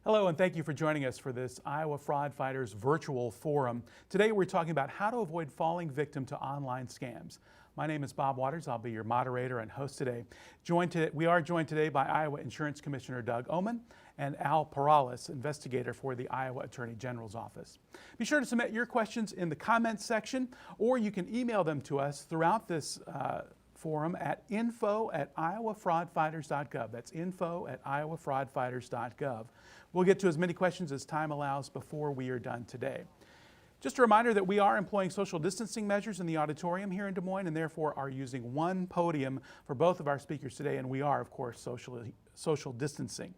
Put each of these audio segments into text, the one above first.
Hello, and thank you for joining us for this Iowa Fraud Fighters virtual forum. Today we're talking about how to avoid falling victim to online scams. My name is Bob Waters. I'll be your moderator and host today. We are joined today by Iowa Insurance Commissioner Doug Ommen and Al Perales, investigator for the Iowa Attorney General's Office. Be sure to submit your questions in the comments section, or you can email them to us throughout this forum at info@iowafraudfighters.gov. That's info@iowafraudfighters.gov. We'll get to as many questions as time allows before we are done today. Just a reminder that we are employing social distancing measures in the auditorium here in Des Moines and therefore are using one podium for both of our speakers today, and we are, of course, social distancing.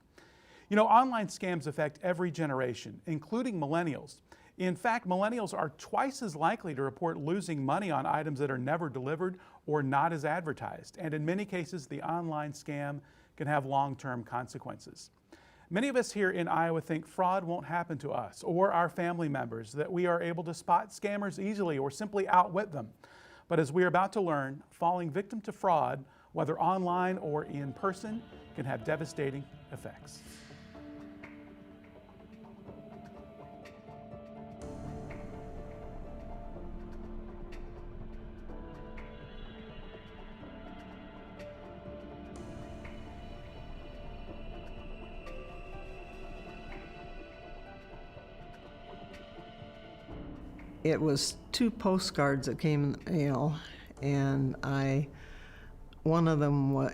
You know, online scams affect every generation, including millennials. In fact, millennials are twice as likely to report losing money on items that are never delivered or not as advertised. And in many cases, the online scam can have long-term consequences. Many of us here in Iowa think fraud won't happen to us or our family members, that we are able to spot scammers easily or simply outwit them. But as we are about to learn, falling victim to fraud, whether online or in person, can have devastating effects. It was 2 postcards that came in the mail, and one of them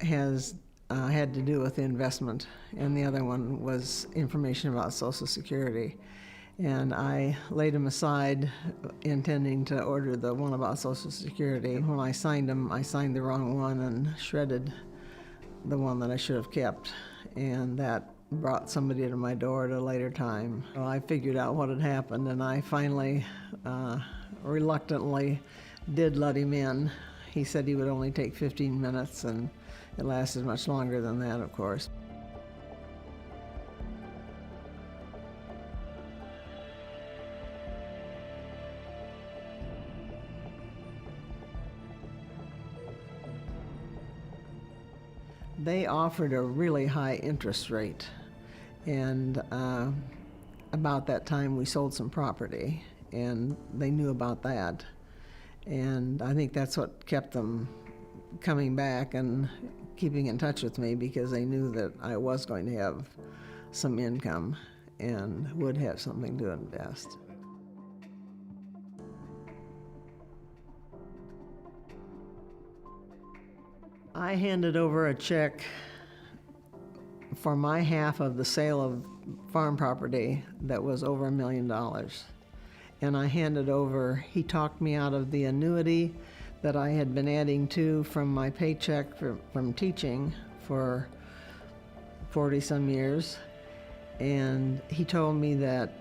had to do with investment, and the other one was information about Social Security. And I laid them aside, intending to order the one about Social Security. When I signed them, I signed the wrong one and shredded the one that I should have kept, and that brought somebody to my door at a later time. Well, I figured out what had happened, and I finally, reluctantly did let him in. He said he would only take 15 minutes, and it lasted much longer than that, of course. They offered a really high interest rate, and about that time we sold some property, and they knew about that. And I think that's what kept them coming back and keeping in touch with me, because they knew that I was going to have some income and would have something to invest. I handed over a check for my half of the sale of farm property that was over $1 million. And I handed over, he talked me out of the annuity that I had been adding to from my paycheck from teaching for 40-some years. And he told me that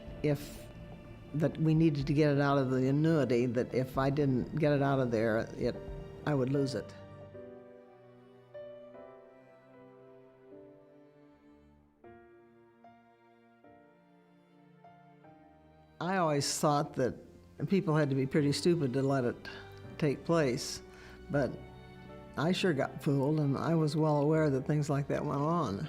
we needed to get it out of the annuity, that if I didn't get it out of there, I would lose it. I always thought that people had to be pretty stupid to let it take place, but I sure got fooled, and I was well aware that things like that went on.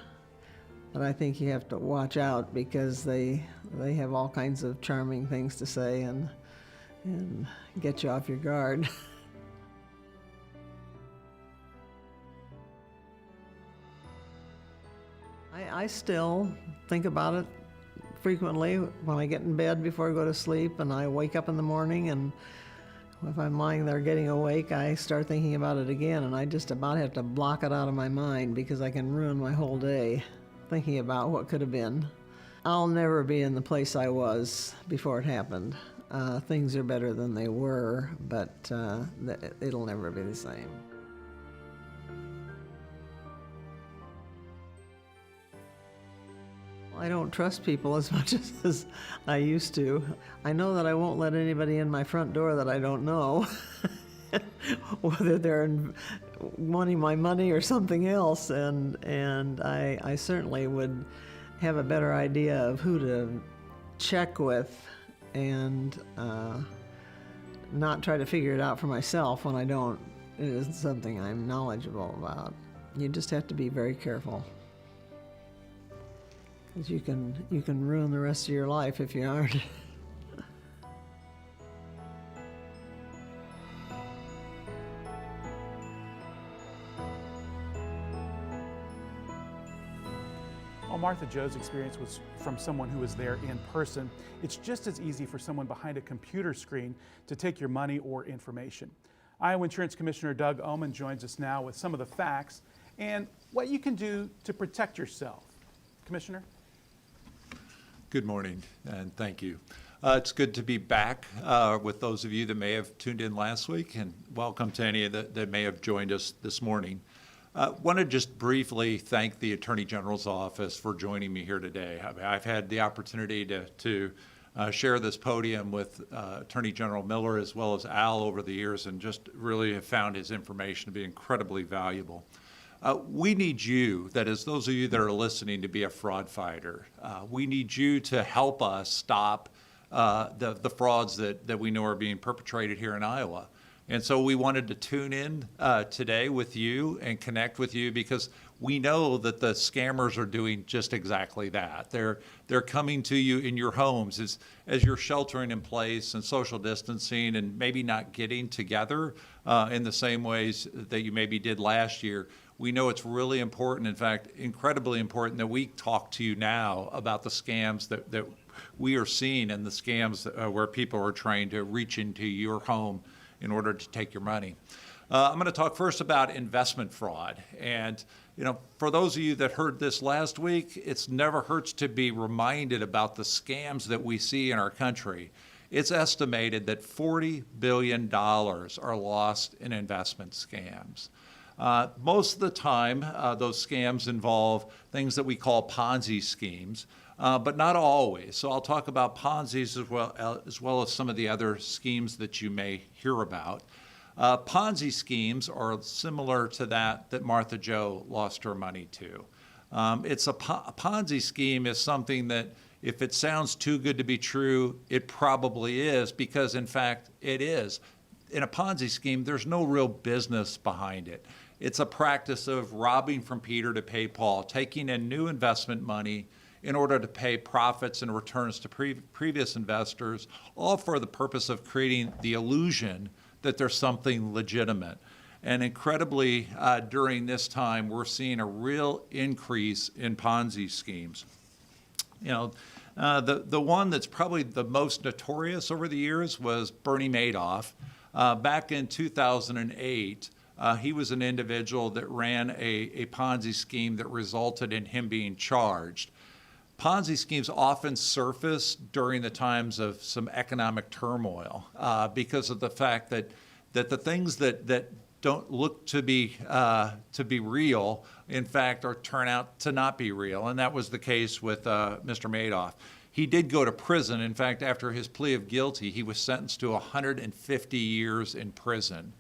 But I think you have to watch out, because they have all kinds of charming things to say and get you off your guard. I still think about it frequently when I get in bed before I go to sleep, and I wake up in the morning, and if I'm lying there getting awake, I start thinking about it again, and I just about have to block it out of my mind, because I can ruin my whole day thinking about what could have been. I'll never be in the place I was before it happened. Things are better than they were, but it'll never be the same. I don't trust people as much as I used to. I know that I won't let anybody in my front door that I don't know, whether they're wanting my money or something else, and I certainly would have a better idea of who to check with and not try to figure it out for myself when it isn't something I'm knowledgeable about. You just have to be very careful. 'Cause you can ruin the rest of your life if you aren't. While Martha Jo's experience was from someone who was there in person, it's just as easy for someone behind a computer screen to take your money or information. Iowa Insurance Commissioner Doug Ommen joins us now with some of the facts and what you can do to protect yourself. Commissioner? Good morning, and thank you. It's good to be back with those of you that may have tuned in last week, and welcome to any that may have joined us this morning. Want to just briefly thank the Attorney General's office for joining me here today. I've had the opportunity to share this podium with Attorney General Miller as well as Al over the years, and just really have found his information to be incredibly valuable. We need you, that is those of you that are listening, to be a fraud fighter. We need you to help us stop the frauds that we know are being perpetrated here in Iowa. And so we wanted to tune in today with you and connect with you, because we know that the scammers are doing just exactly that. They're coming to you in your homes as you're sheltering in place and social distancing and maybe not getting together in the same ways that you maybe did last year. We know it's really important, in fact, incredibly important, that we talk to you now about the scams that we are seeing and the scams where people are trying to reach into your home in order to take your money. I'm going to talk first about investment fraud. And, for those of you that heard this last week, it's never hurts to be reminded about the scams that we see in our country. It's estimated that $40 billion are lost in investment scams. Most of the time, those scams involve things that we call Ponzi schemes, but not always. So I'll talk about Ponzi's as well as some of the other schemes that you may hear about. Ponzi schemes are similar to that Martha Jo lost her money to. It's a Ponzi scheme is something that, if it sounds too good to be true, it probably is, because in fact it is. In a Ponzi scheme, there's no real business behind it. It's a practice of robbing from Peter to pay Paul, taking in new investment money in order to pay profits and returns to previous investors, all for the purpose of creating the illusion that there's something legitimate. And incredibly, during this time, we're seeing a real increase in Ponzi schemes. The one that's probably the most notorious over the years was Bernie Madoff. Back in 2008, he was an individual that ran a Ponzi scheme that resulted in him being charged. Ponzi schemes often surface during the times of some economic turmoil because of the fact that the things that don't look to be real, in fact, turn out to not be real. And that was the case with Mr. Madoff. He did go to prison. In fact, after his plea of guilty, he was sentenced to 150 years in prison.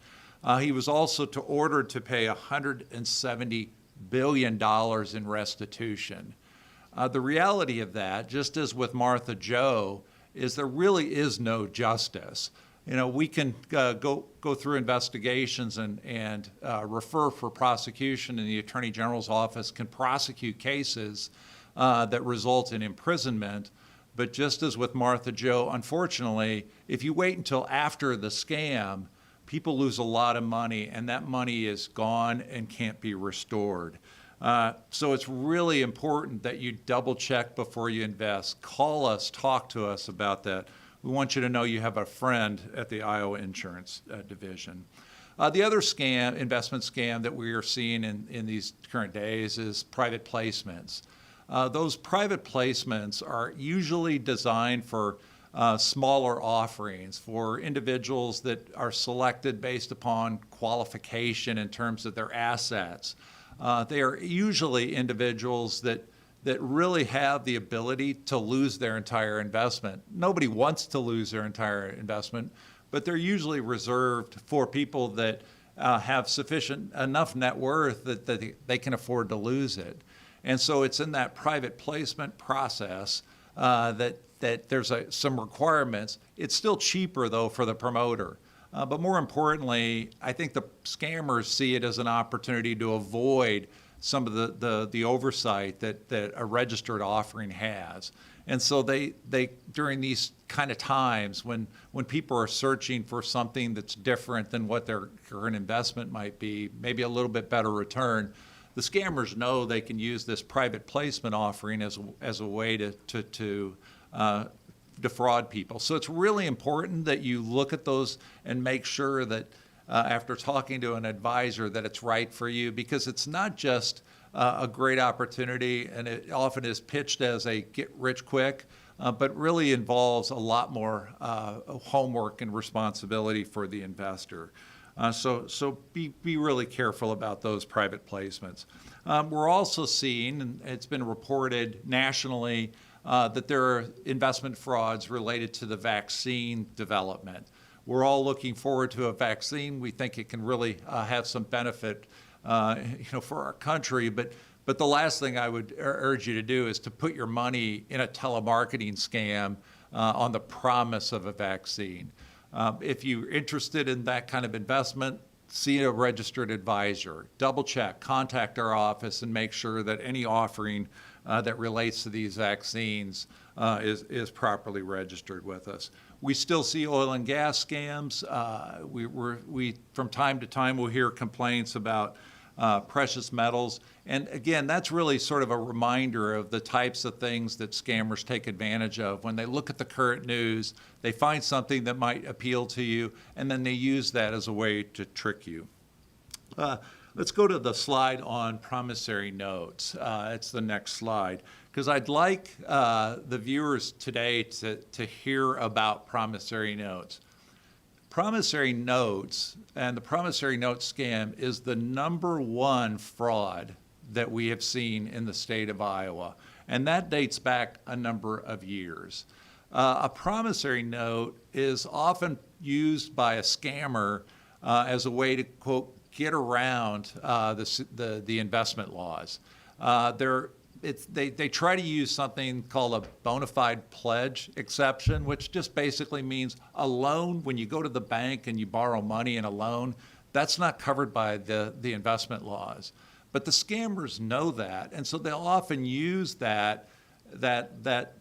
He was also ordered to pay $170 billion in restitution. The reality of that, just as with Martha Jo, is there really is no justice. We can go through investigations and refer for prosecution, and the Attorney General's office can prosecute cases that result in imprisonment. But just as with Martha Jo, unfortunately, if you wait until after the scam, people lose a lot of money, and that money is gone and can't be restored. So it's really important that you double check before you invest. Call us, talk to us about that. We want you to know you have a friend at the Iowa Insurance Division. The other investment scam that we are seeing in these current days is private placements. Those private placements are usually designed for smaller offerings, for individuals that are selected based upon qualification in terms of their assets. They are usually individuals that really have the ability to lose their entire investment. Nobody wants to lose their entire investment, but they're usually reserved for people that have enough net worth that they can afford to lose it. And so it's in that private placement process that there's some requirements. It's still cheaper, though, for the promoter. But more importantly, I think the scammers see it as an opportunity to avoid some of the oversight that a registered offering has. And so they during these kind of times when people are searching for something that's different than what their current investment might be, maybe a little bit better return, the scammers know they can use this private placement offering as a way to defraud people. So it's really important that you look at those and make sure that after talking to an advisor that it's right for you, because it's not just a great opportunity, and it often is pitched as a get rich quick, but really involves a lot more homework and responsibility for the investor. So be really careful about those private placements. We're also seeing, and it's been reported nationally, that there are investment frauds related to the vaccine development. We're all looking forward to a vaccine. We think it can really have some benefit for our country, but the last thing I would urge you to do is to put your money in a telemarketing scam on the promise of a vaccine. If you're interested in that kind of investment, see a registered advisor. Double check, contact our office, and make sure that any offering that relates to these vaccines is properly registered with us. We still see oil and gas scams. We from time to time will hear complaints about precious metals. And again, that's really sort of a reminder of the types of things that scammers take advantage of. When they look at the current news, they find something that might appeal to you, and then they use that as a way to trick you. Let's go to the slide on promissory notes. It's the next slide, because I'd like the viewers today to hear about promissory notes. Promissory notes and the promissory note scam is the #1 fraud that we have seen in the state of Iowa, and that dates back a number of years. A promissory note is often used by a scammer as a way to, quote, get around the investment laws. They try to use something called a bona fide pledge exception, which just basically means a loan. When you go to the bank and you borrow money in a loan, that's not covered by the investment laws. But the scammers know that, and so they'll often use that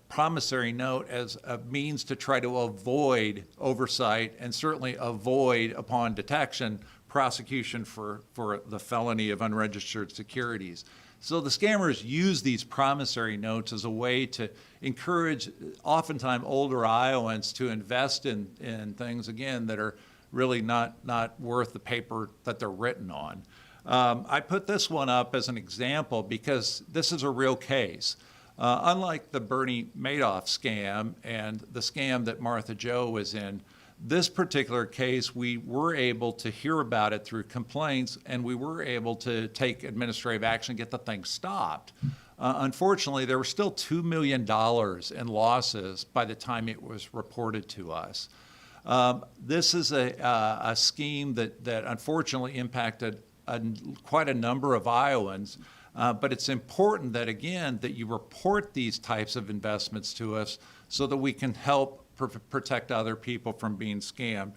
promissory note as a means to try to avoid oversight and certainly avoid, upon detection, prosecution for the felony of unregistered securities. So the scammers use these promissory notes as a way to encourage oftentimes older Iowans to invest in things, again, that are really not worth the paper that they're written on. I put this one up as an example because this is a real case. Unlike the Bernie Madoff scam and the scam that Martha Jo was in, this particular case, we were able to hear about it through complaints, and we were able to take administrative action, get the thing stopped. Unfortunately, there were still $2 million in losses by the time it was reported to us. This is a scheme that unfortunately impacted quite a number of Iowans, but it's important that, again, that you report these types of investments to us so that we can help protect other people from being scammed.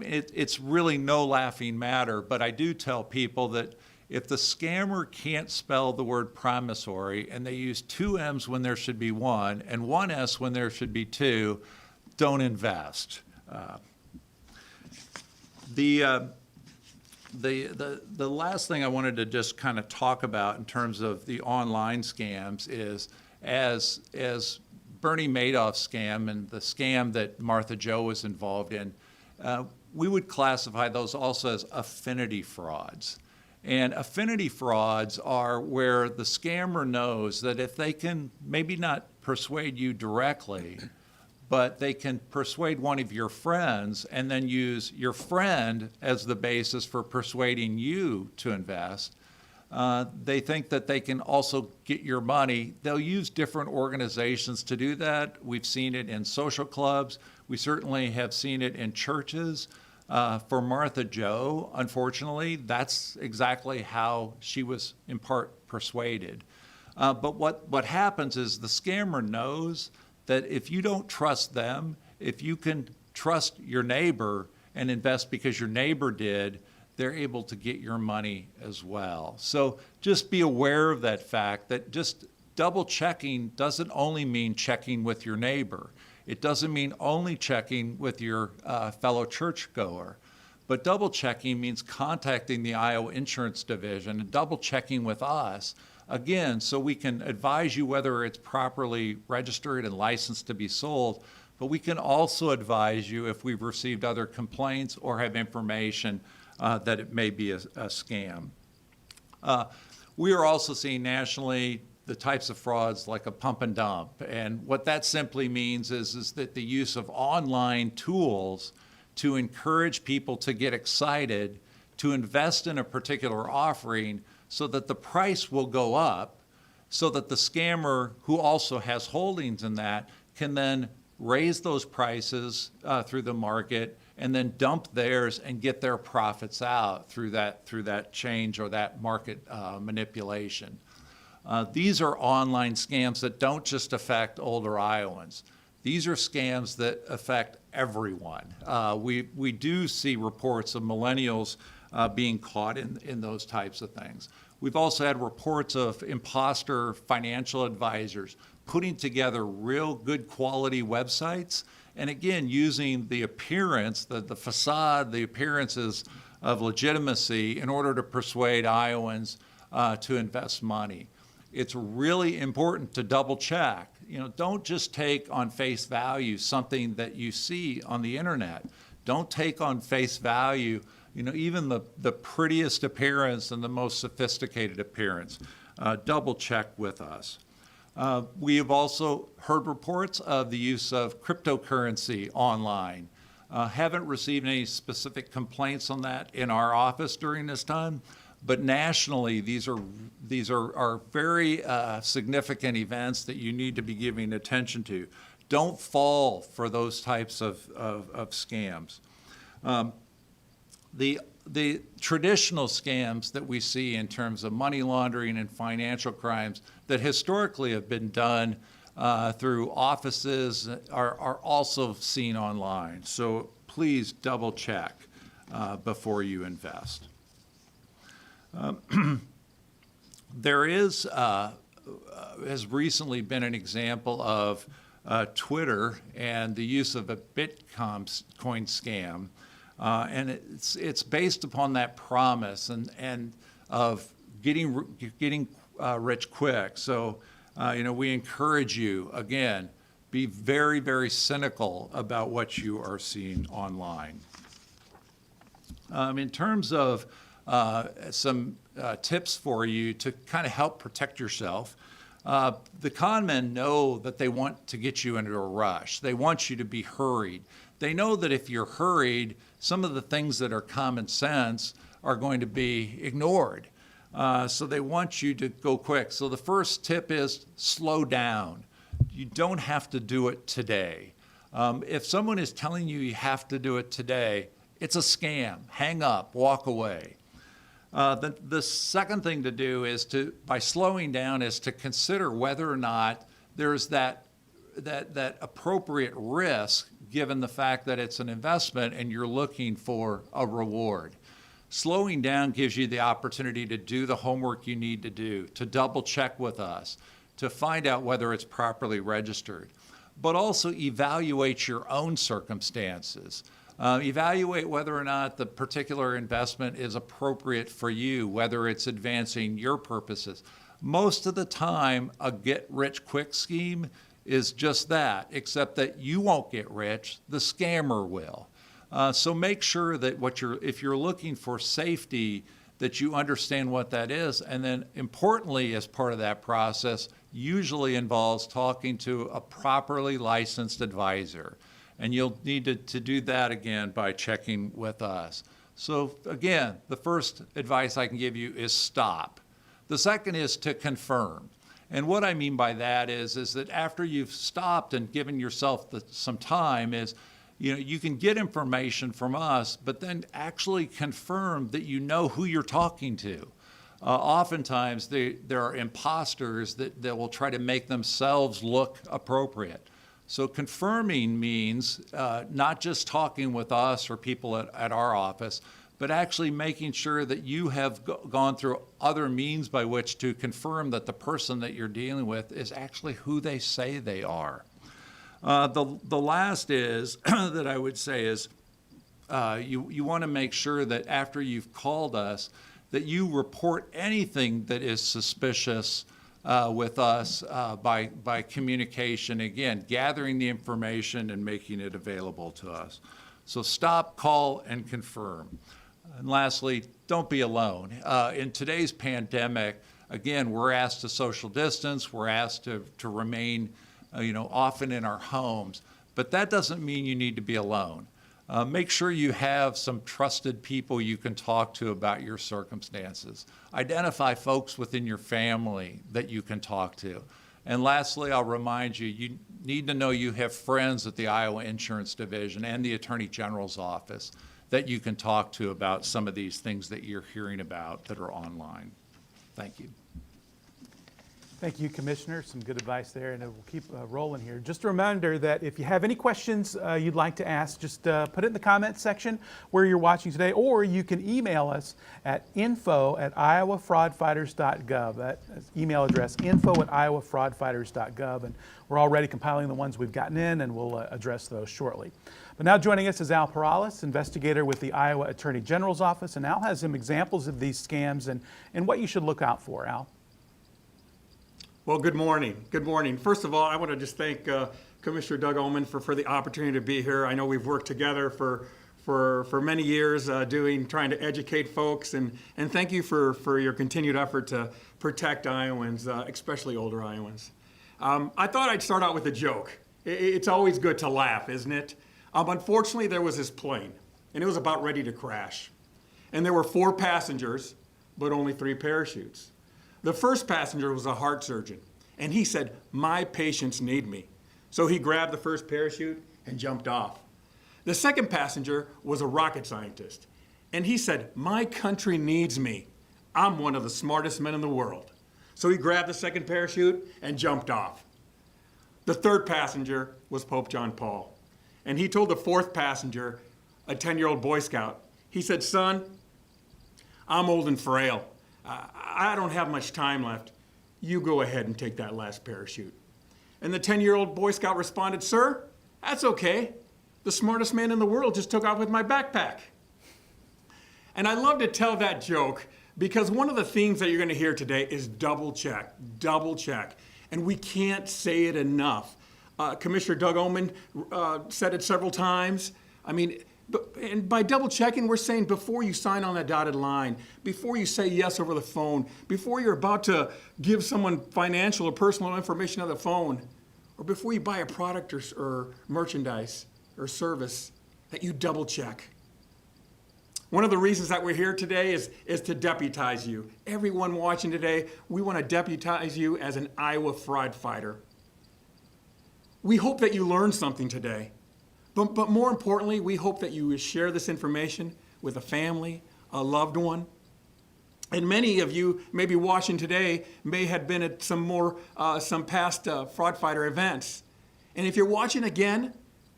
It's really no laughing matter, but I do tell people that if the scammer can't spell the word promissory and they use 2 M's when there should be 1 and 1 S when there should be 2, don't invest. The last thing I wanted to just kind of talk about in terms of the online scams is as Bernie Madoff scam and the scam that Martha Jo was involved in, we would classify those also as affinity frauds. And affinity frauds are where the scammer knows that if they can maybe not persuade you directly, but they can persuade one of your friends and then use your friend as the basis for persuading you to invest, they think that they can also get your money. They'll use different organizations to do that. We've seen it in social clubs. We certainly have seen it in churches. For Martha Jo, unfortunately, that's exactly how she was in part persuaded. But what happens is the scammer knows that if you don't trust them, if you can trust your neighbor and invest because your neighbor did, they're able to get your money as well. So just be aware of that fact, that just double checking doesn't only mean checking with your neighbor. It doesn't mean only checking with your fellow churchgoer. But double checking means contacting the Iowa Insurance Division and double checking with us, again, so we can advise you whether it's properly registered and licensed to be sold, but we can also advise you if we've received other complaints or have information that it may be a scam. We are also seeing nationally the types of frauds like a pump and dump. And what that simply means is that the use of online tools to encourage people to get excited, to invest in a particular offering so that the price will go up, so that the scammer who also has holdings in that can then raise those prices through the market and then dump theirs and get their profits out through that change or that market manipulation. These are online scams that don't just affect older Iowans. These are scams that affect everyone. We do see reports of millennials being caught in those types of things. We've also had reports of imposter financial advisors putting together real good quality websites, and again, using the appearance, the facade, the appearances of legitimacy in order to persuade Iowans to invest money. It's really important to double check. Don't just take on face value something that you see on the internet. Don't take on face value, even the prettiest appearance and the most sophisticated appearance. Double check with us. We have also heard reports of the use of cryptocurrency online. Haven't received any specific complaints on that in our office during this time, but nationally, these are very significant events that you need to be giving attention to. Don't fall for those types of scams. The traditional scams that we see in terms of money laundering and financial crimes that historically have been done through offices are also seen online. So please double check before you invest. There has recently been an example of Twitter and the use of a Bitcoin scam. And it's based upon that promise and of getting rich quick. So, we encourage you, again, be very, very cynical about what you are seeing online. In terms of some tips for you to kind of help protect yourself, the con men know that they want to get you into a rush. They want you to be hurried. They know that if you're hurried, some of the things that are common sense are going to be ignored. So they want you to go quick. So the first tip is slow down. You don't have to do it today. If someone is telling you you have to do it today, it's a scam. Hang up, walk away. The second thing to do is by slowing down, is to consider whether or not there's that appropriate risk given the fact that it's an investment and you're looking for a reward. Slowing down gives you the opportunity to do the homework you need to do, to double check with us, to find out whether it's properly registered, but also evaluate your own circumstances. Evaluate whether or not the particular investment is appropriate for you, whether it's advancing your purposes. Most of the time, a get-rich-quick scheme is just that, except that you won't get rich, the scammer will. So make sure that if you're looking for safety, that you understand what that is. And then importantly, as part of that process, usually involves talking to a properly licensed advisor. And you'll need to do that again by checking with us. So again, the first advice I can give you is stop. The second is to confirm. And what I mean by that is that after you've stopped and given yourself some time is, you can get information from us, but then actually confirm that you know who you're talking to. Oftentimes, there are imposters that will try to make themselves look appropriate. So confirming means not just talking with us or people at our office, but actually making sure that you have gone through other means by which to confirm that the person that you're dealing with is actually who they say they are. The last is that I would say is you want to make sure that after you've called us, that you report anything that is suspicious with us by communication, again, gathering the information and making it available to us. So stop, call, and confirm. And lastly, don't be alone. In today's pandemic, again, we're asked to social distance, we're asked to remain often in our homes, but that doesn't mean you need to be alone. Make sure you have some trusted people you can talk to about your circumstances. Identify folks within your family that you can talk to. And lastly, I'll remind you, you need to know you have friends at the Iowa Insurance Division and the Attorney General's office that you can talk to about some of these things that you're hearing about that are online. Thank you. Thank you, Commissioner. Some good advice there, and we'll keep rolling here. Just a reminder that if you have any questions you'd like to ask, just put it in the comments section where you're watching today, or you can email us at info@iowafraudfighters.gov. That email address, info@iowafraudfighters.gov, and we're already compiling the ones we've gotten in, and we'll address those shortly. But now joining us is Al Perales, investigator with the Iowa Attorney General's office, and Al has some examples of these scams and what you should look out for. Al? Well, good morning. Good morning. First of all, I want to just thank Commissioner Doug Ommen for the opportunity to be here. I know we've worked together for many years trying to educate folks, and thank you for your continued effort to protect Iowans, especially older Iowans. I thought I'd start out with a joke. It's always good to laugh, isn't it? Unfortunately, there was this plane, and it was about ready to crash. And there were 4 passengers, but only 3 parachutes. The first passenger was a heart surgeon, and he said, "My patients need me." So he grabbed the first parachute and jumped off. The second passenger was a rocket scientist, and he said, "My country needs me. I'm one of the smartest men in the world." So he grabbed the second parachute and jumped off. The third passenger was Pope John Paul, and he told the fourth passenger, a 10-year-old Boy Scout, he said, "Son, I'm old and frail. I don't have much time left. You go ahead and take that last parachute." And the 10-year-old Boy Scout responded, "Sir, that's okay. The smartest man in the world just took off with my backpack." And I love to tell that joke because one of the themes that you're going to hear today is double check, double check. And we can't say it enough. Commissioner Doug Ommen said it several times. I mean, and by double checking, we're saying before you sign on that dotted line, before you say yes over the phone, before you're about to give someone financial or personal information on the phone, or before you buy a product or merchandise or service, that you double check. One of the reasons that we're here today is to deputize you. Everyone watching today, we want to deputize you as an Iowa fraud fighter. We hope that you learned something today. But more importantly, we hope that you share this information with a family, a loved one. And many of you maybe watching today may have been at some past fraud fighter events. And if you're watching again,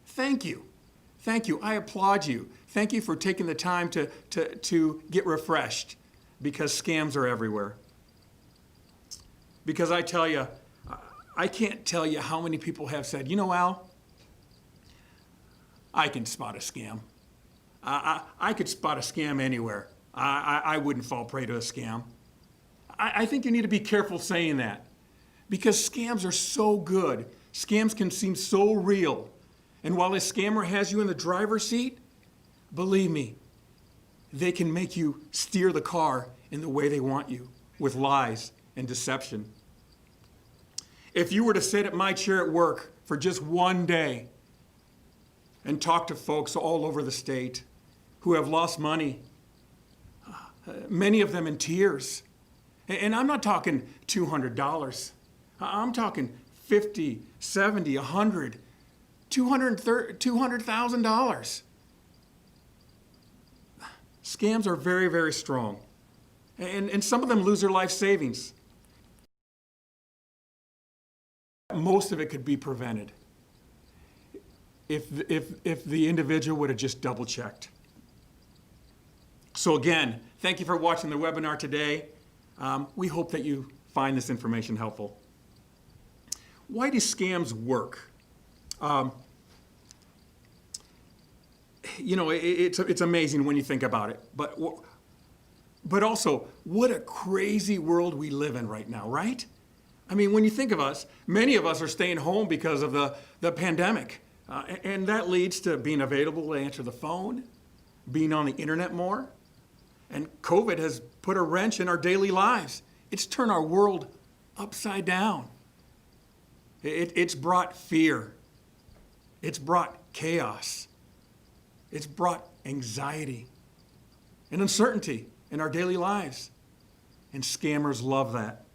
thank you. Thank you. I applaud you. Thank you for taking the time to get refreshed, because scams are everywhere. Because I tell you, I can't tell you how many people have said, "You know, Al, I can spot a scam. I could spot a scam anywhere. I wouldn't fall prey to a scam." I think you need to be careful saying that, because scams are so good. Scams can seem so real. And while a scammer has you in the driver's seat, believe me, they can make you steer the car in the way they want you, with lies and deception. If you were to sit at my chair at work for just one day and talk to folks all over the state who have lost money, many of them in tears. And I'm not talking $200. I'm talking $50, $70, $100, $200,000. Scams are very, very strong. And some of them lose their life savings. Most of it could be prevented if the individual would have just double checked. So again, thank you for watching the webinar today. We hope that you find this information helpful. Why do scams work? It's amazing when you think about it. But also, what a crazy world we live in right now, right? I mean, when you think of us, many of us are staying home because of the pandemic. And that leads to being available to answer the phone, being on the internet more. And COVID has put a wrench in our daily lives. It's turned our world upside down. It's brought fear. It's brought chaos. It's brought anxiety and uncertainty in our daily lives. And scammers love that,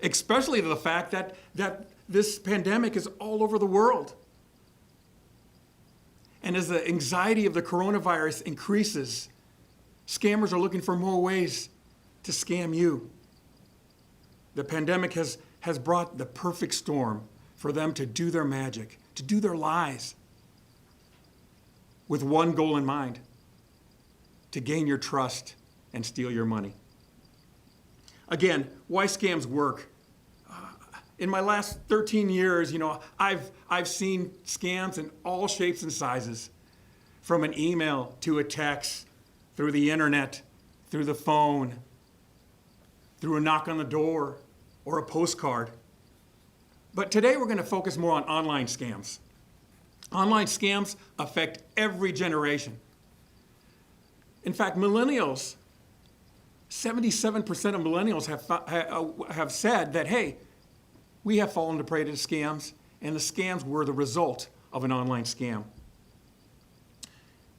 especially to the fact that this pandemic is all over the world. And as the anxiety of the coronavirus increases, scammers are looking for more ways to scam you. The pandemic has brought the perfect storm for them to do their magic, to do their lies, with one goal in mind: to gain your trust and steal your money. Again, why scams work? In my last 13 years, I've seen scams in all shapes and sizes, from an email to a text, through the internet, through the phone, through a knock on the door, or a postcard. But today we're going to focus more on online scams. Online scams affect every generation. In fact, millennials, 77% of millennials have said that, hey, we have fallen prey to scams, and the scams were the result of an online scam.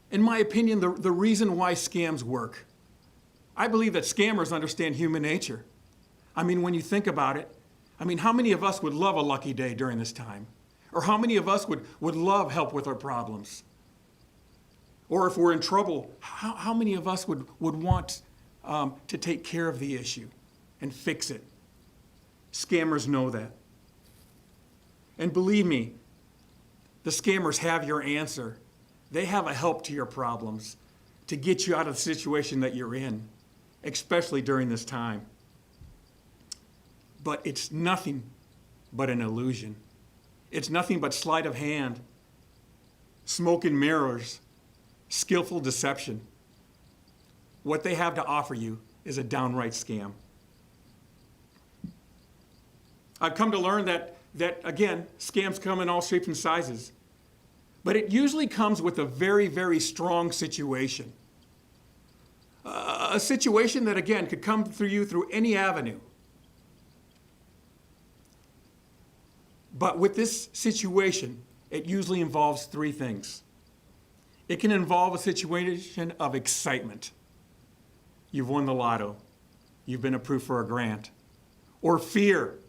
In my opinion, the reason why scams work, I believe that scammers understand human nature. I mean, when you think about it, how many of us would love a lucky day during this time? Or how many of us would love help with our problems? Or if we're in trouble, how many of us would want to take care of the issue and fix it? Scammers know that. And believe me, the scammers have your answer. They have a help to your problems to get you out of the situation that you're in, especially during this time. But it's nothing but an illusion. It's nothing but sleight of hand, smoke and mirrors, skillful deception. What they have to offer you is a downright scam. I've come to learn that again, scams come in all shapes and sizes. But it usually comes with a very, very strong situation. A situation that, again, could come through you through any avenue. But with this situation, it usually involves three things. It can involve a situation of excitement. You've won the lotto. You've been approved for a grant. Or fear.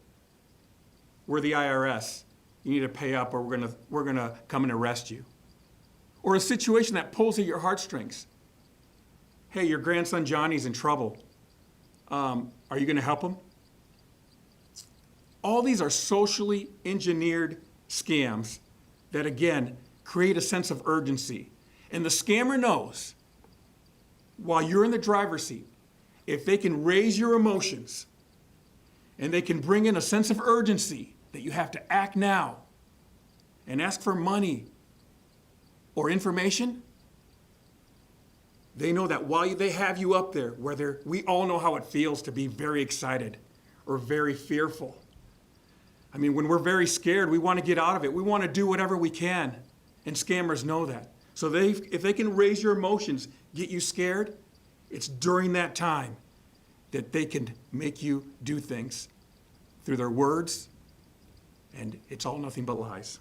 We're the IRS. You need to pay up or we're gonna come and arrest you. Or a situation that pulls at your heartstrings. Hey, your grandson Johnny's in trouble. Are you gonna help him? All these are socially engineered scams that, again, create a sense of urgency. And the scammer knows, while you're in the driver's seat, if they can raise your emotions and they can bring in a sense of urgency that you have to act now and ask for money or information, they know that while they have you up there, whether we all know how it feels to be very excited or very fearful. I mean, when we're very scared, we want to get out of it. We want to do whatever we can. And scammers know that. So if they can raise your emotions, get you scared, it's during that time that they can make you do things through their words, and it's all nothing but lies.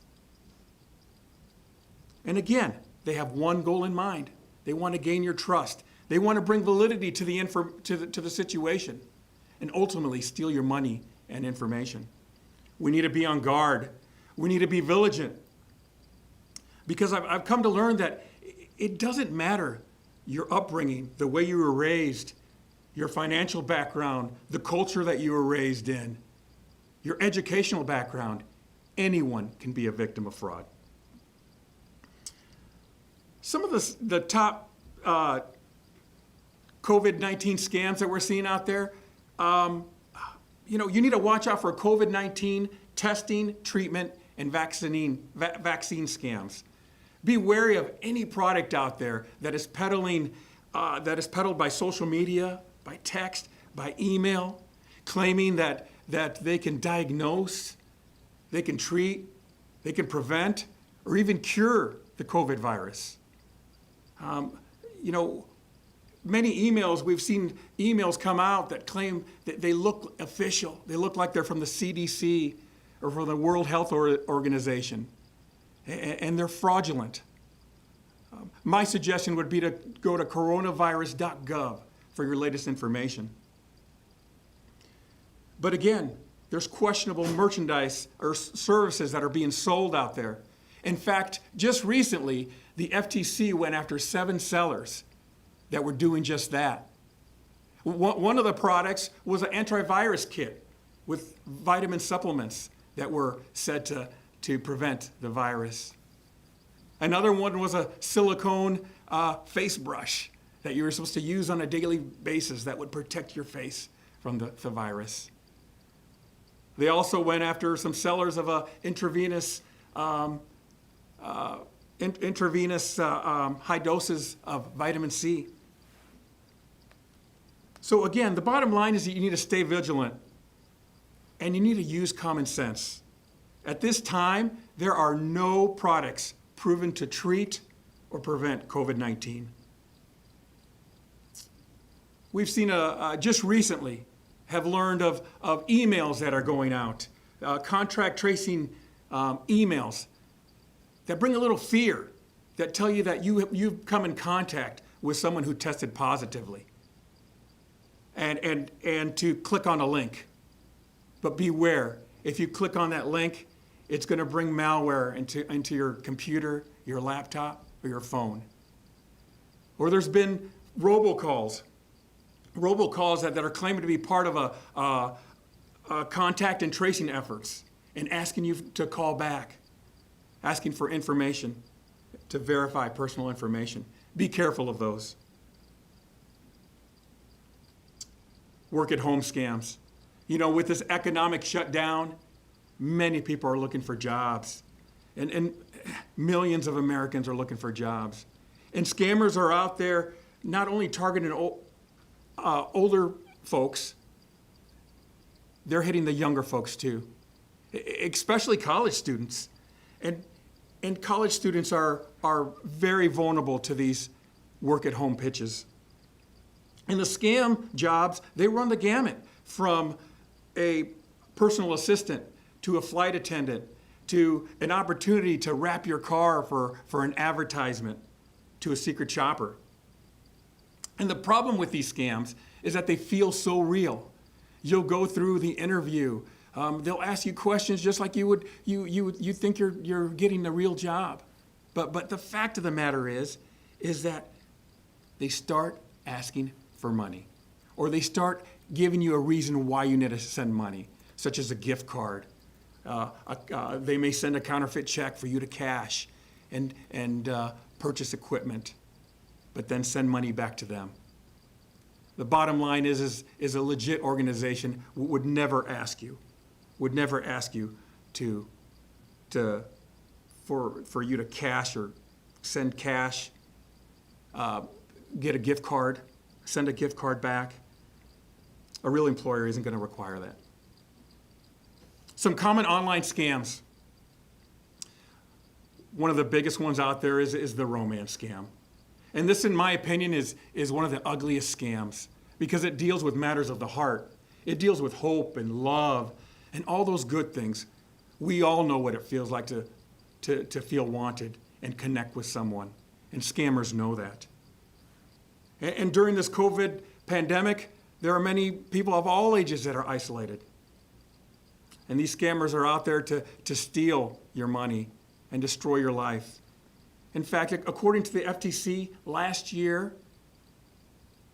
And again, they have one goal in mind. They want to gain your trust. They want to bring validity to the situation and ultimately steal your money and information. We need to be on guard. We need to be vigilant. Because I've come to learn that it doesn't matter your upbringing, the way you were raised, your financial background, the culture that you were raised in, your educational background. Anyone can be a victim of fraud. Some of the top COVID-19 scams that we're seeing out there, you need to watch out for COVID-19 testing, treatment, and vaccine scams. Be wary of any product out there that is peddling, that is peddled by social media, by text, by email, claiming that they can diagnose, they can treat, they can prevent, or even cure the COVID virus. Many emails, we've seen emails come out that claim that they look official. They look like they're from the CDC or from the World Health Organization, and they're fraudulent. My suggestion would be to go to coronavirus.gov for your latest information. But again, there's questionable merchandise or services that are being sold out there. In fact, just recently, the FTC went after 7 sellers that were doing just that. One of the products was an antivirus kit with vitamin supplements that were said to prevent the virus. Another one was a silicone face brush that you were supposed to use on a daily basis that would protect your face from the virus. They also went after some sellers of intravenous high doses of vitamin C. So again, the bottom line is that you need to stay vigilant and you need to use common sense. At this time, there are no products proven to treat or prevent COVID-19. We've seen just recently have learned of emails that are going out, contract tracing emails that bring a little fear, that tell you that you've come in contact with someone who tested positively, and to click on a link. But beware, if you click on that link, it's going to bring malware into your computer, your laptop, or your phone. Or there's been robocalls that are claiming to be part of a contact and tracing efforts and asking you to call back, asking for information to verify personal information. Be careful of those. Work at home scams. With this economic shutdown, many people are looking for jobs. And millions of Americans are looking for jobs. And scammers are out there not only targeting older folks, they're hitting the younger folks too, especially college students. And college students are very vulnerable to these work-at-home pitches. And the scam jobs, they run the gamut from a personal assistant to a flight attendant to an opportunity to wrap your car for an advertisement to a secret shopper. And the problem with these scams is that they feel so real. You'll go through the interview. They'll ask you questions just like you think you're getting the real job. But the fact of the matter is that they start asking for money, or they start giving you a reason why you need to send money, such as a gift card. They may send a counterfeit check for you to cash and purchase equipment, but then send money back to them. The bottom line is a legit organization would never ask you for you to cash or send cash, get a gift card, send a gift card back. A real employer isn't going to require that. Some common online scams. One of the biggest ones out there is the romance scam. And this, in my opinion, is one of the ugliest scams because it deals with matters of the heart. It deals with hope and love and all those good things. We all know what it feels like to feel wanted and connect with someone, and scammers know that. And during this COVID pandemic, there are many people of all ages that are isolated. And these scammers are out there to steal your money and destroy your life. In fact, according to the FTC, last year,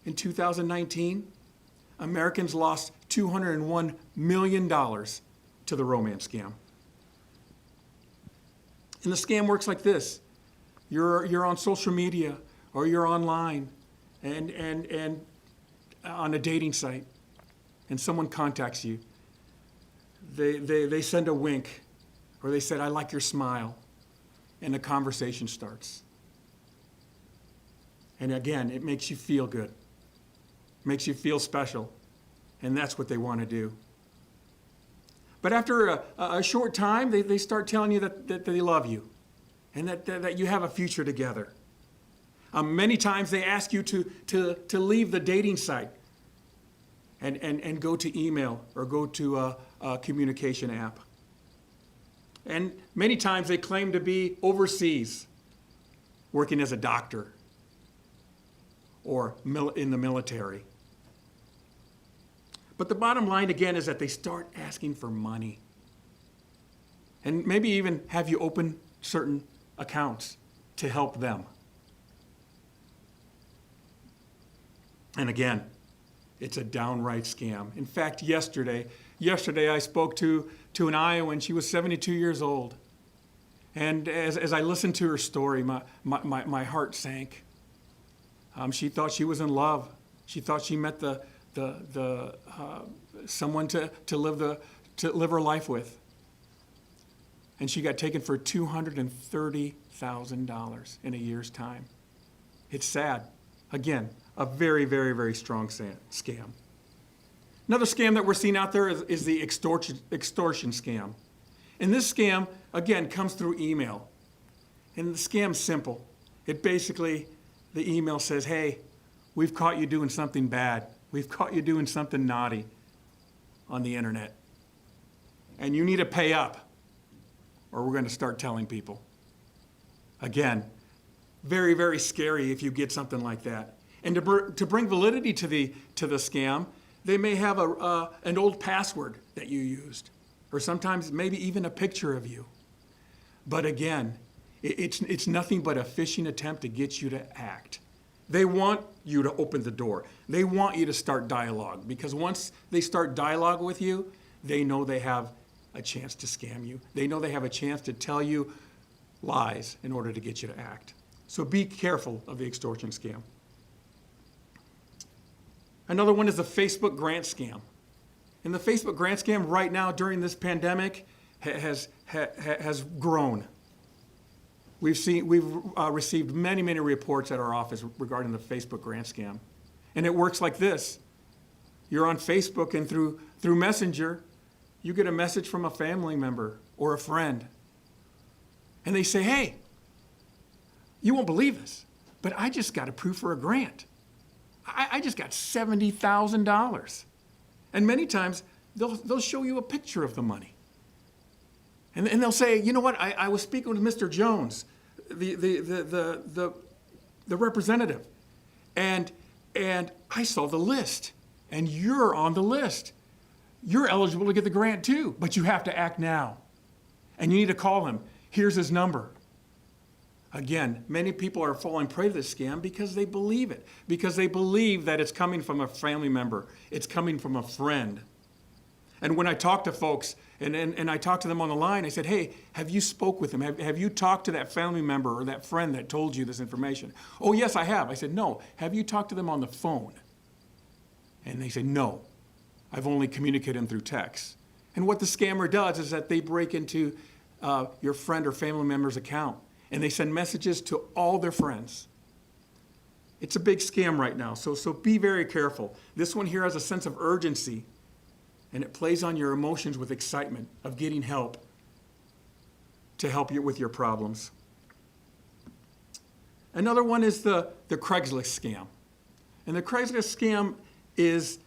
in 2019, Americans lost $201 million to the romance scam. And the scam works like this. You're on social media or you're online, and on a dating site and someone contacts you, they send a wink, or they said, "I like your smile," and the conversation starts. And again, it makes you feel good, makes you feel special, and that's what they want to do. But after a short time, they start telling you that they love you and that you have a future together. Many times they ask you to leave the dating site and go to email or go to a communication app. And many times they claim to be overseas, working as a doctor or in the military. But the bottom line, again, is that they start asking for money. And maybe even have you open certain accounts to help them. And again, it's a downright scam. In fact, yesterday I spoke to an Iowan. She was 72 years old. And as I listened to her story, my heart sank. She thought she was in love. She thought she met someone to live her life with. And she got taken for $230,000 in a year's time. It's sad. Again, a very, very, very strong scam. Another scam that we're seeing out there is the extortion scam. And this scam, again, comes through email. And the scam's simple. It basically, the email says, "Hey, we've caught you doing something bad. We've caught you doing something naughty on the internet. And you need to pay up, or we're going to start telling people." Again, very, very scary if you get something like that. And to bring validity to the scam, they may have an old password that you used, or sometimes maybe even a picture of you. But again, it's nothing but a phishing attempt to get you to act. They want you to open the door. They want you to start dialogue, because once they start dialogue with you, they know they have a chance to scam you. They know they have a chance to tell you lies in order to get you to act. So be careful of the extortion scam. Another one is the Facebook grant scam. And the Facebook grant scam right now during this pandemic has grown. We've received many, many reports at our office regarding the Facebook grant scam. And it works like this. You're on Facebook, and through Messenger, you get a message from a family member or a friend. And they say, "Hey, you won't believe this, but I just got approved for a grant. I just got $70,000. And many times they'll show you a picture of the money. And they'll say, "You know what, I was speaking with Mr. Jones, the representative, and I saw the list, and you're on the list. You're eligible to get the grant too, but you have to act now. And you need to call him. Here's his number." Again, many people are falling prey to this scam because they believe it, because they believe that it's coming from a family member, it's coming from a friend. And when I talk to folks, and I talk to them on the line, I said, "Hey, have you spoke with him? Have you talked to that family member or that friend that told you this information?" "Oh, yes, I have." I said, "No, have you talked to them on the phone?" And they say, "No, I've only communicated them through text." And what the scammer does is that they break into your friend or family member's account, and they send messages to all their friends. It's a big scam right now, so be very careful. This one here has a sense of urgency, and it plays on your emotions with excitement of getting help to help you with your problems. Another one is the Craigslist scam. And the Craigslist scam is,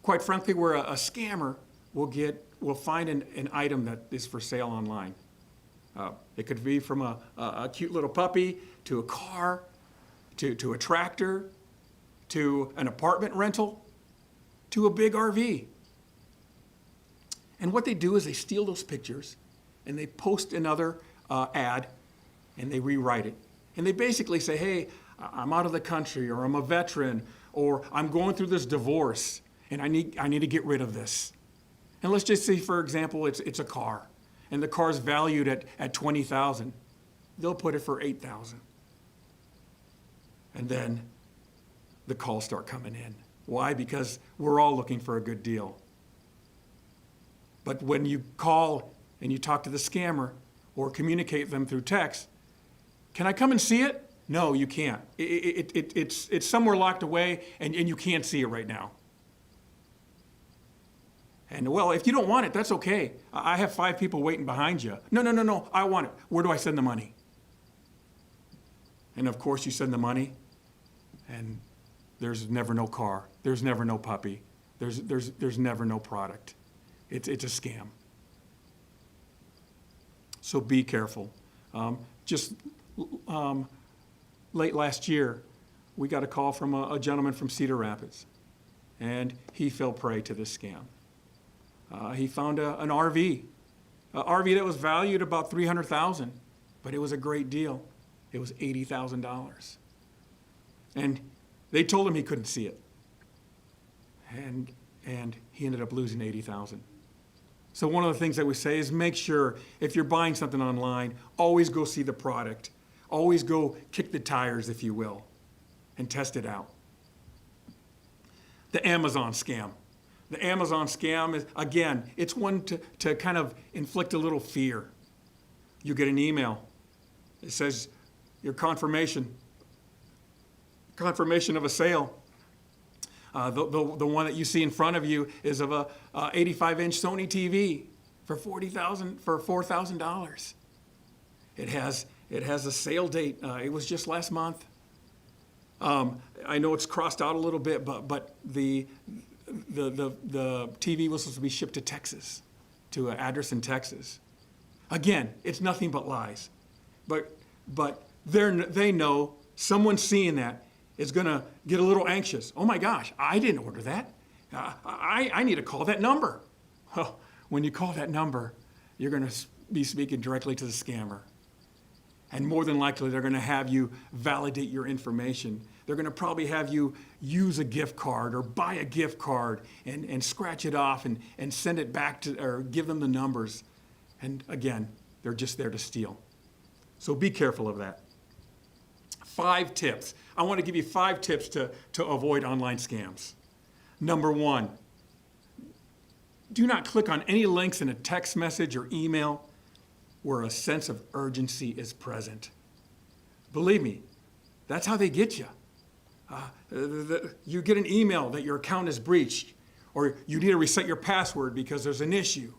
quite frankly, where a scammer will find an item that is for sale online. It could be from a cute little puppy, to a car, to a tractor, to an apartment rental, to a big RV. And what they do is they steal those pictures and they post another ad and they rewrite it. And they basically say, "Hey, I'm out of the country," or "I'm a veteran," or "I'm going through this divorce and I need to get rid of this." And let's just say, for example, it's a car, and the car's valued at the calls start coming in. Why? Because we're all looking for a good deal. But when you call and you talk to the scammer or communicate them through text, can I come and see it? No, you can't. It's somewhere locked away, and you can't see it right now. And well, if you don't want it, that's okay. I have 5 people waiting behind you. No, I want it. Where do I send the money? And of course you send the money, and there's never no car. There's never no puppy. There's never no product. It's a scam. So be careful. Late last year, we got a call from a gentleman from Cedar Rapids, and he fell prey to this scam. He found an RV that was valued about $300,000, but it was a great deal. It was $80,000. And they told him he couldn't see it. And he ended up losing $80,000. So one of the things that we say is make sure if you're buying something online, always go see the product. Always go kick the tires, if you will, and test it out. The Amazon scam. The Amazon scam is, again, it's one to kind of inflict a little fear. You get an email. It says your confirmation of a sale. The one that you see in front of you is of a 85-inch Sony TV for $4,000. It has a sale date. It was just last month. I know it's crossed out a little bit, but the TV was supposed to be shipped to Texas, to an address in Texas. Again, it's nothing but lies. But they know someone seeing that is going to get a little anxious. Oh my gosh, I didn't order that. I need to call that number. Well, when you call that number, you're going to be speaking directly to the scammer. And more than likely, they're going to have you validate your information. They're going to probably have you use a gift card or buy a gift card and scratch it off and send it back to, or give them the numbers. And again, they're just there to steal. So be careful of that. 5 tips. I want to give you 5 tips to avoid online scams. Number 1, do not click on any links in a text message or email where a sense of urgency is present. Believe me, that's how they get you. You get an email that your account is breached, or you need to reset your password because there's an issue,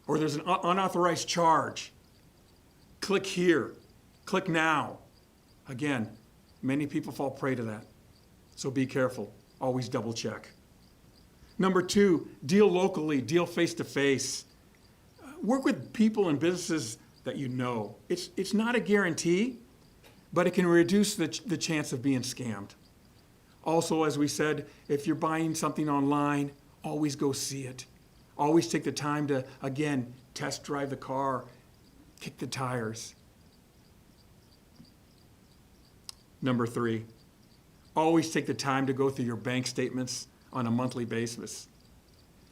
or there's an unauthorized charge. Click here, click now. Again, many people fall prey to that. So be careful, always double check. Number 2, deal locally, deal face to face. Work with people and businesses that you know. It's not a guarantee, but it can reduce the chance of being scammed. Also, as we said, if you're buying something online, always go see it. Always take the time to, again, test drive the car, kick the tires. Number 3, always take the time to go through your bank statements on a monthly basis.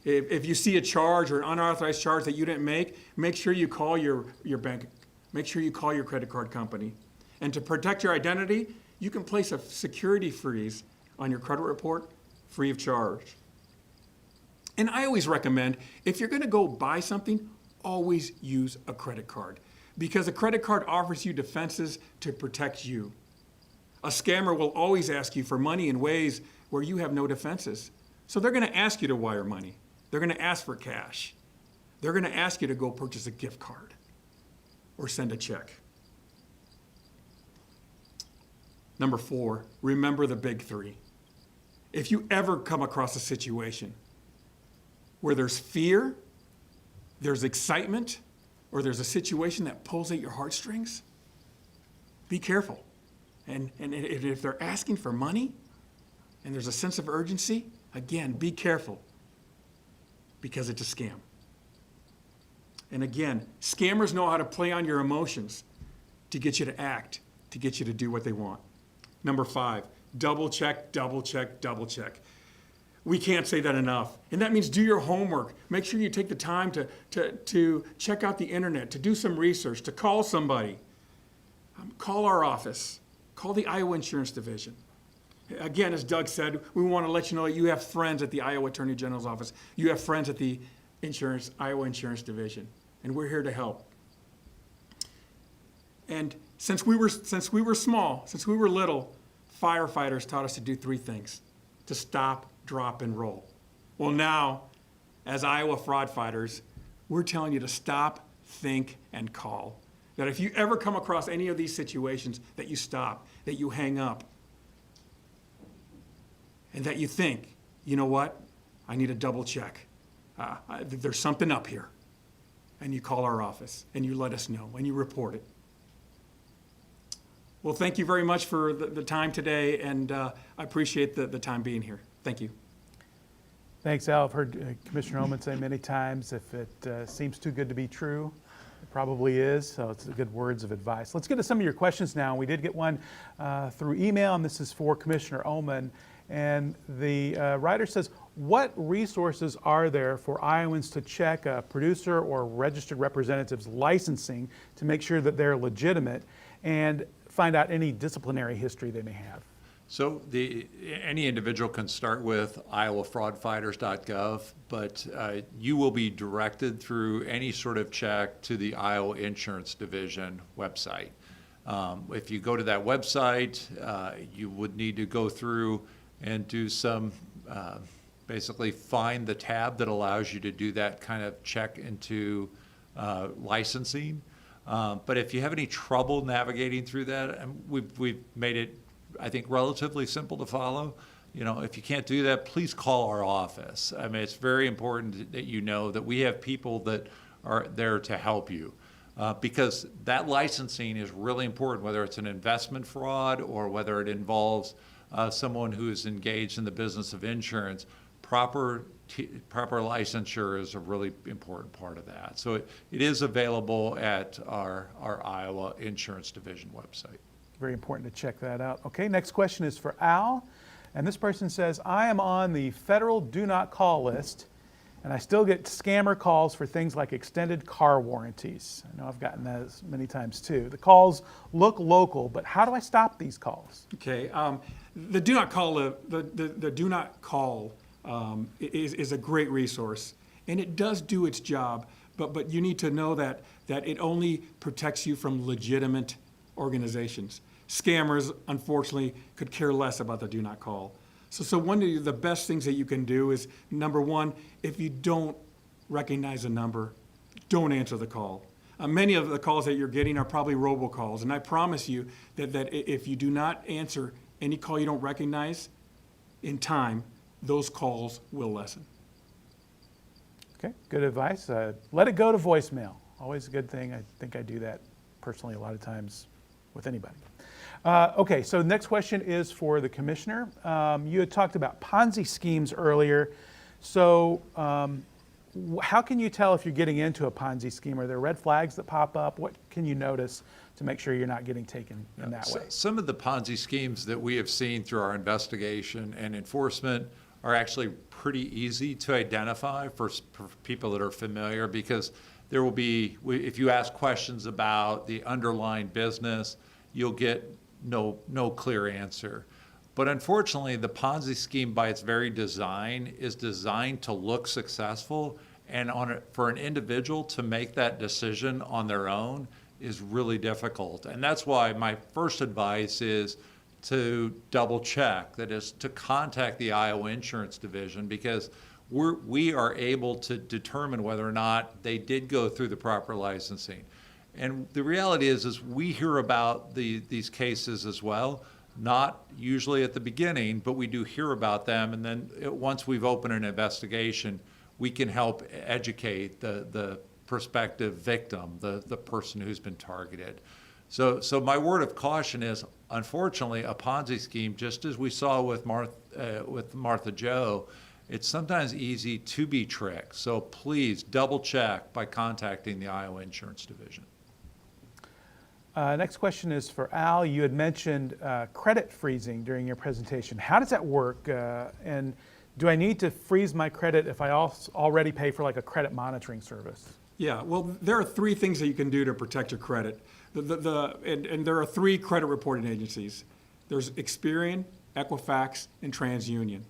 If you see a charge or an unauthorized charge that you didn't make sure you call your bank. Make sure you call your credit card company. And to protect your identity, you can place a security freeze on your credit report free of charge. And I always recommend, if you're going to go buy something, always use a credit card, because a credit card offers you defenses to protect you. A scammer will always ask you for money in ways where you have no defenses. So they're going to ask you to wire money. They're going to ask for cash. They're going to ask you to go purchase a gift card or send a check. Number 4, remember the big 3. If you ever come across a situation where there's fear, there's excitement, or there's a situation that pulls at your heartstrings, be careful. And if they're asking for money and there's a sense of urgency, again, be careful, because it's a scam. And again, scammers know how to play on your emotions to get you to act, to get you to do what they want. Number 5, double check, double check, double check. We can't say that enough. And that means do your homework. Make sure you take the time to check out the internet, to do some research, to call somebody. Call our office. Call the Iowa Insurance Division. Again, as Doug said, we want to let you know that you have friends at the Iowa Attorney General's office. You have friends at the Iowa Insurance Division, and we're here to help. And since we were small, since we were little, firefighters taught us to do three things: to stop, drop, and roll. Well, now, as Iowa fraud fighters, we're telling you to stop, think, and call. That if you ever come across any of these situations, that you stop, that you hang up, and that you think, you know what, I need a double check. There's something up here. And you call our office, and you let us know, and you report it. Well, thank you very much for the time today, and I appreciate the time being here. Thank you. Thanks, Al. I've heard Commissioner Ommen say many times, if it seems too good to be true, it probably is, so it's good words of advice. Let's get to some of your questions now. We did get one through email, and this is for Commissioner Ommen. And the writer says, what resources are there for Iowans to check a producer or registered representative's licensing to make sure that they're legitimate and find out any disciplinary history they may have? So any individual can start with iowafraudfighters.gov, but you will be directed through any sort of check to the Iowa Insurance Division website. If you go to that website, you would need to go through and do some, basically find the tab that allows you to do that kind of check into licensing. But if you have any trouble navigating through that, and we've made it, I think, relatively simple to follow. You know, if you can't do that, please call our office. I mean, it's very important that you know that we have people that are there to help you. Because that licensing is really important, whether it's an investment fraud or whether it involves someone who is engaged in the business of insurance. Proper licensure is a really important part of that. So it is available at our Iowa Insurance Division website. Very important to check that out. Okay, next question is for Al. And this person says, I am on the federal do not call list, and I still get scammer calls for things like extended car warranties. I know I've gotten those many times too. The calls look local, but how do I stop these calls? Okay, the do not call, the do not call is a great resource, and it does do its job, but you need to know that it only protects you from legitimate organizations. Scammers, unfortunately, could care less about the do not call. So one of the best things that you can do is, number one, if you don't recognize a number, don't answer the call. Many of the calls that you're getting are probably robocalls, and I promise you that if you do not answer any call you don't recognize in time, those calls will lessen. Okay, good advice. Let it go to voicemail. Always a good thing. I think I do that personally a lot of times with anybody. Okay, so next question is for the commissioner. You had talked about Ponzi schemes earlier. So how can you tell if you're getting into a Ponzi scheme? Are there red flags that pop up? What can you notice to make sure you're not getting taken in that way? Some of the Ponzi schemes that we have seen through our investigation and enforcement are actually pretty easy to identify for people that are familiar, because there will be, if you ask questions about the underlying business, you'll get no clear answer. But unfortunately, the Ponzi scheme by its very design is designed to look successful, and for an individual to make that decision on their own is really difficult. And that's why my first advice is to double check, that is to contact the Iowa Insurance Division, because we are able to determine whether or not they did go through the proper licensing. And the reality is we hear about these cases as well, not usually at the beginning, but we do hear about them. And then once we've opened an investigation, we can help educate the prospective victim, the person who's been targeted. So my word of caution is, unfortunately, a Ponzi scheme, just as we saw with Martha Jo, it's sometimes easy to be tricked. So please double check by contacting the Iowa Insurance Division. Next question is for Al. You had mentioned credit freezing during your presentation. How does that work? And do I need to freeze my credit if I already pay for like a credit monitoring service? Yeah, well, there are three things that you can do to protect your credit. And there are three credit reporting agencies. There's Experian, Equifax, and TransUnion.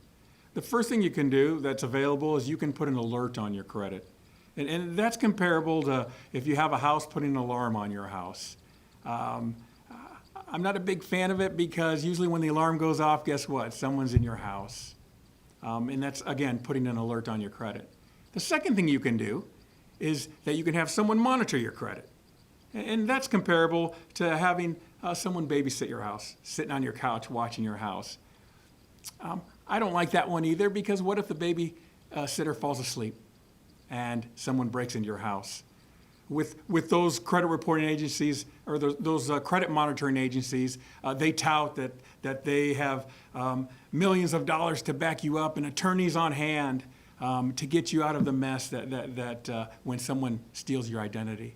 The first thing you can do that's available is you can put an alert on your credit. And that's comparable to if you have a house, putting an alarm on your house. I'm not a big fan of it because usually when the alarm goes off, guess what? Someone's in your house. And that's, again, putting an alert on your credit. The second thing you can do is that you can have someone monitor your credit. And that's comparable to having someone babysit your house, sitting on your couch watching your house. I don't like that one either because what if the babysitter falls asleep and someone breaks into your house? With those credit reporting agencies or those credit monitoring agencies, they tout that they have millions of dollars to back you up and attorneys on hand to get you out of the mess that when someone steals your identity.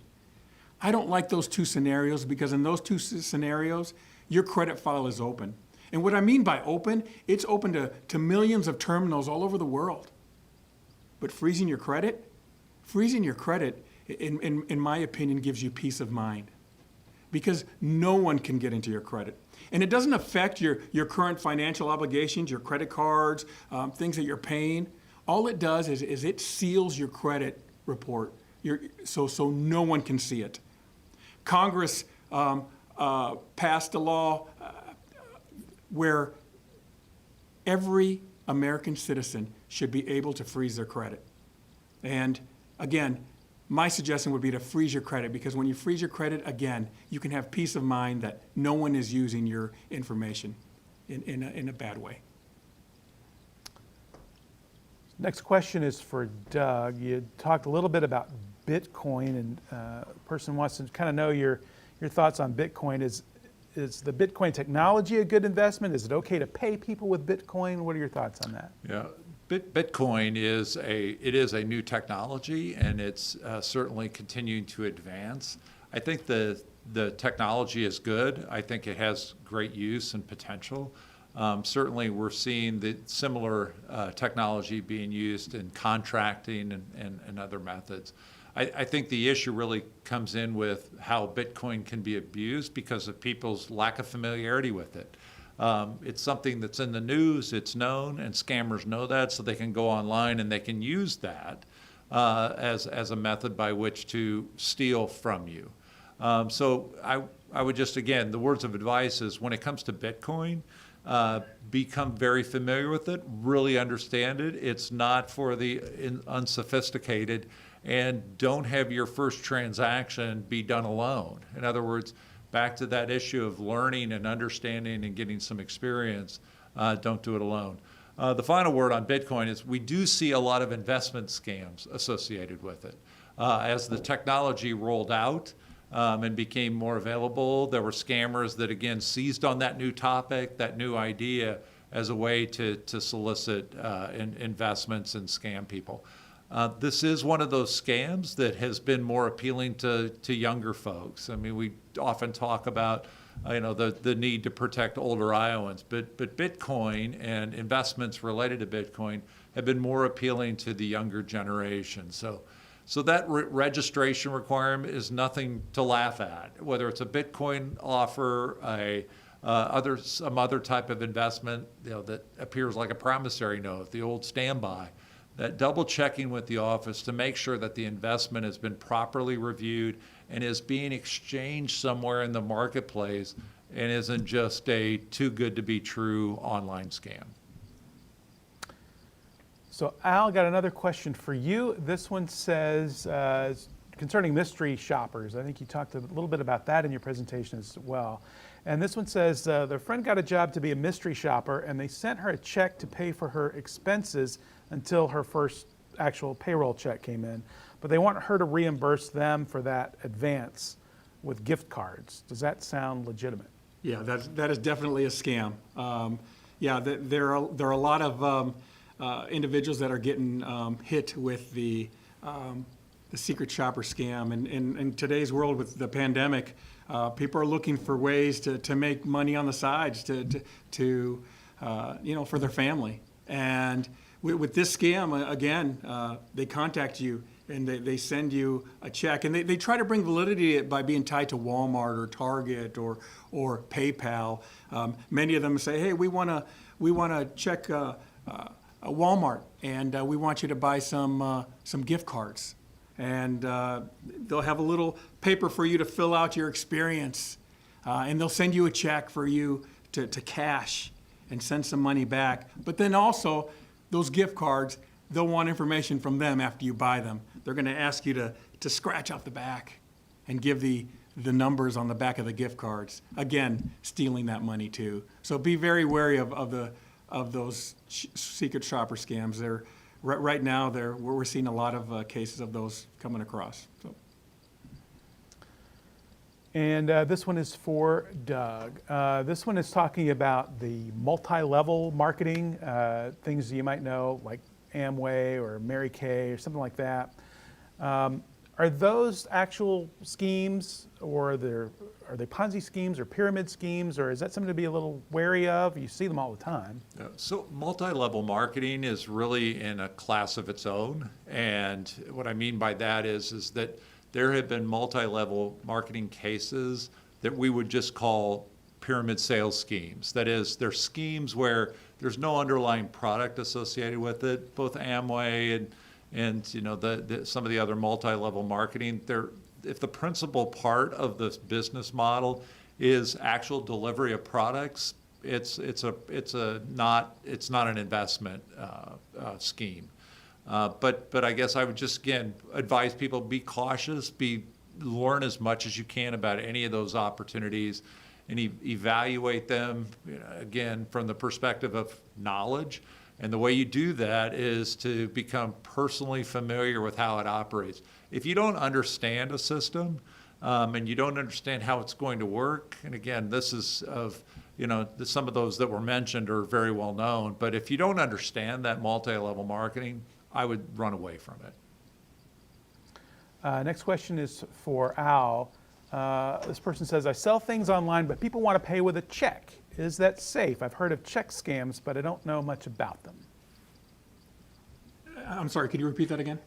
I don't like those two scenarios because in those two scenarios, your credit file is open. And what I mean by open, it's open to millions of terminals all over the world. But freezing your credit, in my opinion, gives you peace of mind because no one can get into your credit. And it doesn't affect your current financial obligations, your credit cards, things that you're paying. All it does is it seals your credit report so no one can see it. Congress passed a law where every American citizen should be able to freeze their credit. And again, my suggestion would be to freeze your credit because when you freeze your credit, again, you can have peace of mind that no one is using your information in a bad way. Next question is for Doug. You talked a little bit about Bitcoin, and a person wants to kind of know your thoughts on Bitcoin. Is the Bitcoin technology a good investment? Is it okay to pay people with Bitcoin? What are your thoughts on that? Yeah, Bitcoin is a new technology, and it's certainly continuing to advance. I think the technology is good. I think it has great use and potential. Certainly, we're seeing the similar technology being used in contracting and other methods. I think the issue really comes in with how Bitcoin can be abused because of people's lack of familiarity with it. It's something that's in the news, it's known, and scammers know that, so they can go online and they can use that as a method by which to steal from you. So I would just, again, the words of advice is when it comes to Bitcoin, become very familiar with it, really understand it. It's not for the unsophisticated, and don't have your first transaction be done alone. In other words, back to that issue of learning and understanding and getting some experience, don't do it alone. The final word on Bitcoin is we do see a lot of investment scams associated with it. As the technology rolled out and became more available, there were scammers that, again, seized on that new topic, that new idea as a way to solicit investments and scam people. This is one of those scams that has been more appealing to younger folks. I mean, we often talk about, the need to protect older Iowans, but Bitcoin and investments related to Bitcoin have been more appealing to the younger generation. So that registration requirement is nothing to laugh at. Whether it's a Bitcoin offer, some other type of investment, that appears like a promissory note, the old standby. That double checking with the office to make sure that the investment has been properly reviewed and is being exchanged somewhere in the marketplace and isn't just a too good to be true online scam. So Al, got another question for you. This one says, concerning mystery shoppers. I think you talked a little bit about that in your presentation as well. And this one says, their friend got a job to be a mystery shopper and they sent her a check to pay for her expenses until her first actual payroll check came in. But they want her to reimburse them for that advance with gift cards. Does that sound legitimate? Yeah, that is definitely a scam. There are a lot of individuals that are getting hit with the secret shopper scam. And in today's world with the pandemic, people are looking for ways to make money on the sides for their family. And with this scam, again, they contact you and they send you a check, and they try to bring validity to it by being tied to Walmart or Target or PayPal. Many of them say, hey, we want to check Walmart, and we want you to buy some gift cards. And they'll have a little paper for you to fill out your experience, and they'll send you a check for you to cash and send some money back. But then also, those gift cards, they'll want information from them after you buy them. They're going to ask you to scratch out the back and give the numbers on the back of the gift cards. Again, stealing that money too. So be very wary of those secret shopper scams. Right now, we're seeing a lot of cases of those coming across. So. And this one is for Doug. This one is talking about the multi-level marketing, things you might know, like Amway or Mary Kay or something like that. Are those actual schemes, or are they Ponzi schemes or pyramid schemes, or is that something to be a little wary of? You see them all the time. So multi-level marketing is really in a class of its own. And what I mean by that is that there have been multi-level marketing cases that we would just call pyramid sales schemes. That is, they're schemes where there's no underlying product associated with it. Both Amway and some of the other multi-level marketing, if the principal part of the business model is actual delivery of products, it's not an investment scheme. But I guess I would just again advise people, be cautious, learn as much as you can about any of those opportunities, and evaluate them again from the perspective of knowledge. And the way you do that is to become personally familiar with how it operates. If you don't understand a system and you don't understand how it's going to work, and again, this is some of those that were mentioned are very well known, but if you don't understand that multi-level marketing, I would run away from it. Next question is for Al. This person says, I sell things online, but people want to pay with a check. Is that safe? I've heard of check scams, but I don't know much about them. I'm sorry, could you repeat that again?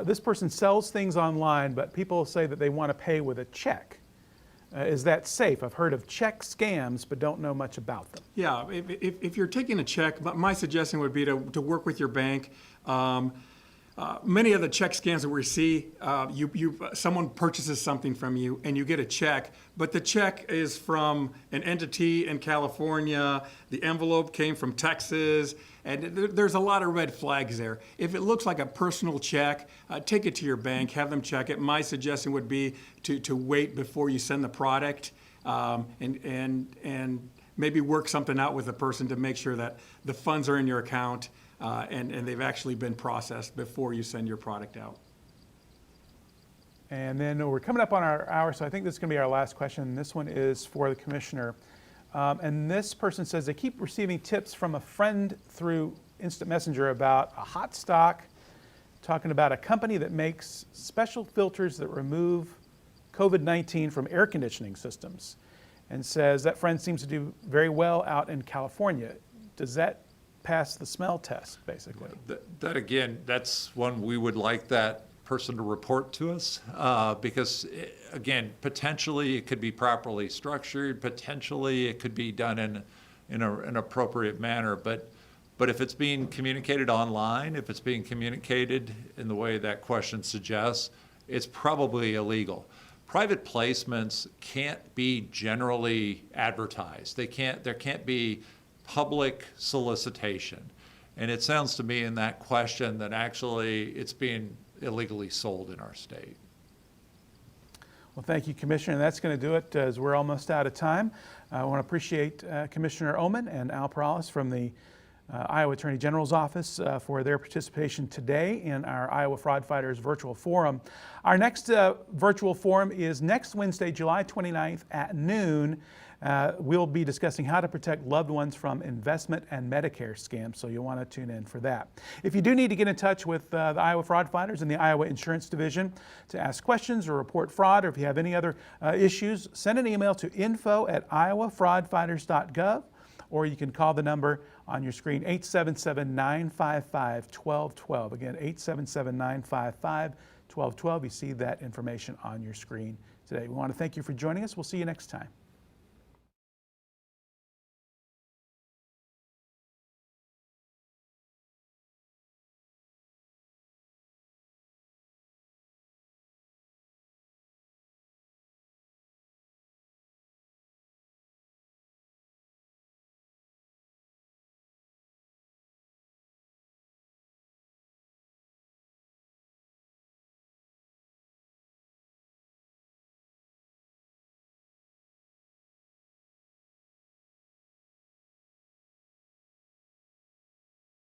This person sells things online, but people say that they want to pay with a check. Is that safe? I've heard of check scams, but don't know much about them. Yeah, if you're taking a check, my suggestion would be to work with your bank. Many of the check scams that we see, someone purchases something from you and you get a check, but the check is from an entity in California, the envelope came from Texas, and there's a lot of red flags there. If it looks like a personal check, take it to your bank, have them check it. My suggestion would be to wait before you send the product, and maybe work something out with the person to make sure that the funds are in your account. And they've actually been processed before you send your product out. And then we're coming up on our hour, so I think this is going to be our last question. This one is for the commissioner. And this person says they keep receiving tips from a friend through Instant Messenger about a hot stock, talking about a company that makes special filters that remove COVID-19 from air conditioning systems, and says that friend seems to do very well out in California. Does that pass the smell test, basically? That again, that's one we would like that person to report to us, because again, potentially it could be properly structured, potentially it could be done in an appropriate manner, but if it's being communicated online, if it's being communicated in the way that question suggests, it's probably illegal. Private placements can't be generally advertised. There can't be public solicitation. And it sounds to me in that question that actually it's being illegally sold in our state. Well, thank you, Commissioner. That's going to do it as we're almost out of time. I want to appreciate Commissioner Ommen and Al Perales from the Iowa Attorney General's Office for their participation today in our Iowa Fraud Fighters virtual forum. Our next virtual forum is next Wednesday, July 29th at noon. We'll be discussing how to protect loved ones from investment and Medicare scams, so you'll want to tune in for that. If you do need to get in touch with the Iowa Fraud Fighters and the Iowa Insurance Division to ask questions or report fraud, or if you have any other issues, send an email to info@iowafraudfighters.gov, or you can call the number on your screen, 877-955-1212. Again, 877-955-1212. You see that information on your screen today. We want to thank you for joining us. We'll see you next time.